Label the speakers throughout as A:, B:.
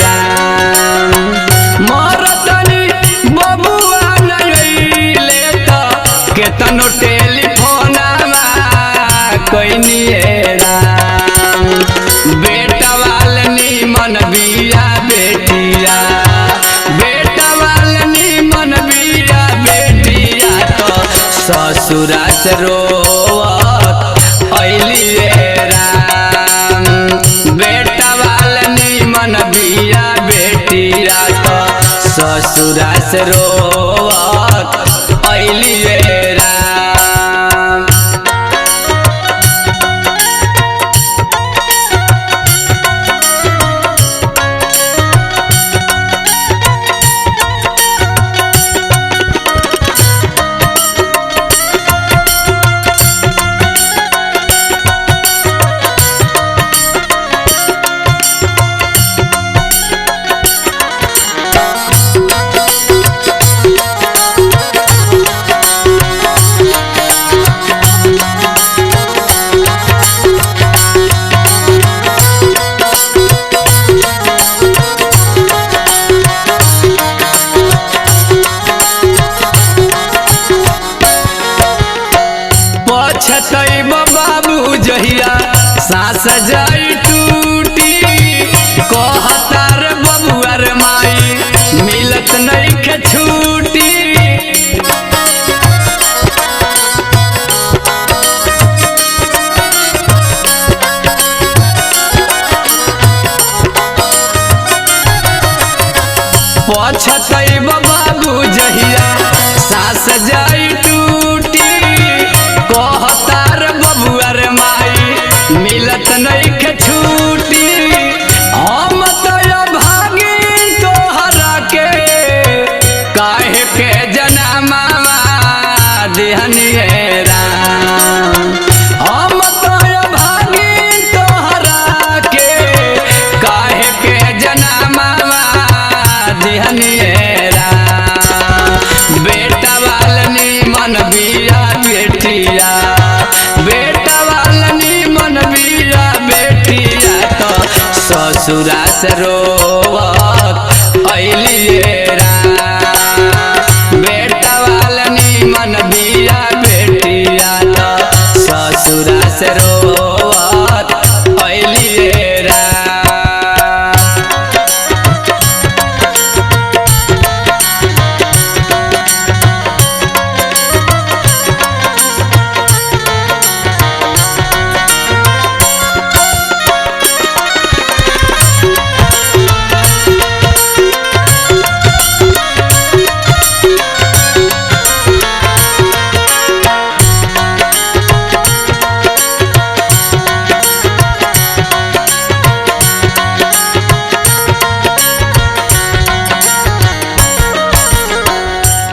A: राम मरतनी बबुआ नइले त केतनो टेलीफोनवा कइनिए राम बेटा वाल निमन बिया बेटिया बेटा वाल निमन बिया बेटिया तो ससुरा से रोवत अइलिए राम बेटा वाल निमन बिया बेटिया तो ससुरा से रोवत अइलिए राम। पछतैब बाबू जहिया सांस जाई टूटी कहतार बबुआर माई मिलत नइखे छूटी पछतैब बाबू जहिया सांस जाई टूटी कहतार बबुआर माई मिलत नइखे छूटी हम तो भागी तोहरा के काहे के जनमावा देहनिए राम हम तो भागी तोहरा के काहे के जनमावा देहनिए राम बेटा वाल निमन बिया बेटिया बेटा वाल निमन बिया बेटिया तो ससुरा से रोवत अइलिए राम बेटा वाल निमन बिया बेटिया तो ससुरा से रोवत अइलिए राम।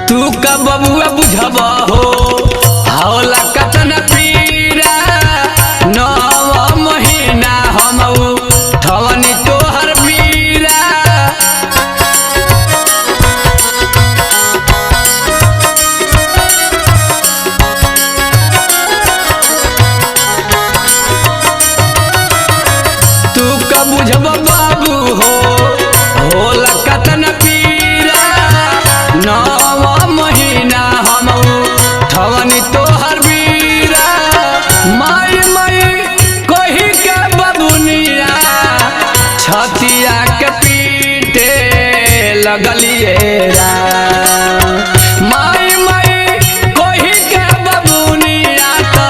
A: तू का बबुआ बुझब हो हौला कतन पीरा 9 महीना हम ठवनी तोहर बीरा तू का बुझब बाबू हो होला कतन पीरा 9 महीना हम ठवनी तोहर बीरा माई माई कही के बबुनिया छतिया के पीटे लगलिए राम माई माई कही के बबुनिया तो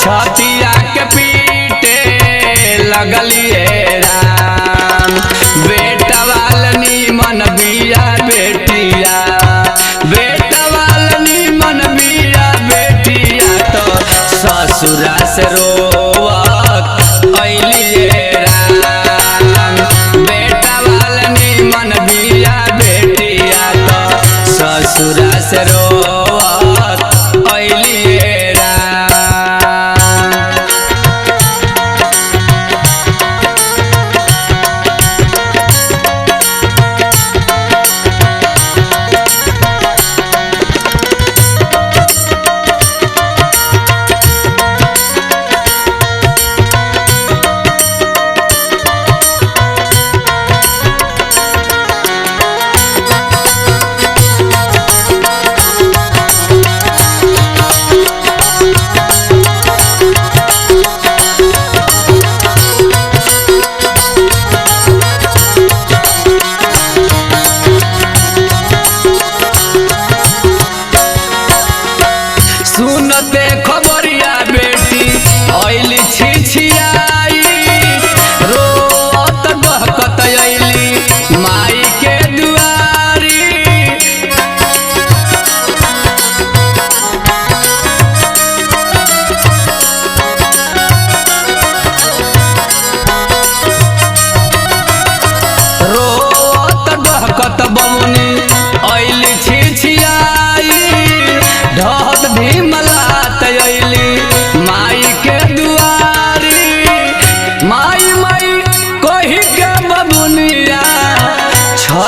A: छतिया के पीटे लगलिए राम बेटा वाल निमन बिया बेटिया बेटा वाल निमन बिया बेटिया तो ससुरा से रोवत अइलिए राम बेटा वाल निमन बिया बेटिया तो ससुरा से रोवत अइलिए राम।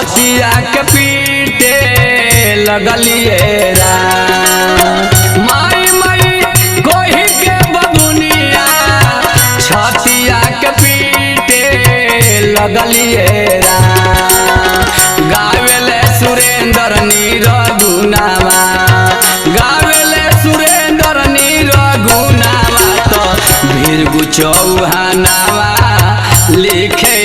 A: छतिया के पीटे लगलिए माई माई कोही के बबुनिया छतिया के पीटे लगलिए गावेले सुरेंद्र नीरगुनावा गावेले सुरेंद्र नीरगुनावा तो भीरगु चौहानावा लिखे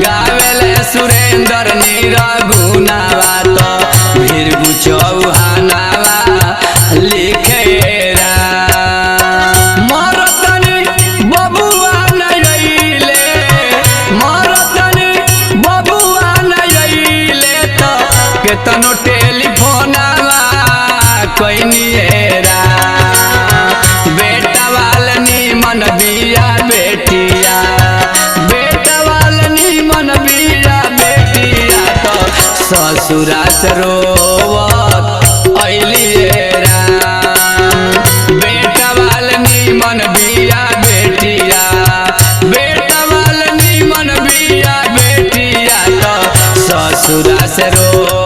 A: गावेले सुरेंद्र नीरगुनावा तो भीरगु चौहानावा लिखे मरतनी बबुआ नइले मरतनी बबुआ नइले तो केतनो टेलीफोनवा कोइनिएरा बेटा वालनी मन बिया बेटिया बेटा वालनी मन बिया बेटिया तो ससुरा से रोवत अइलिए बेटा वालनी मन बिया बेटिया बेटा वालनी मन बिया बेटिया तो ससुरा से रो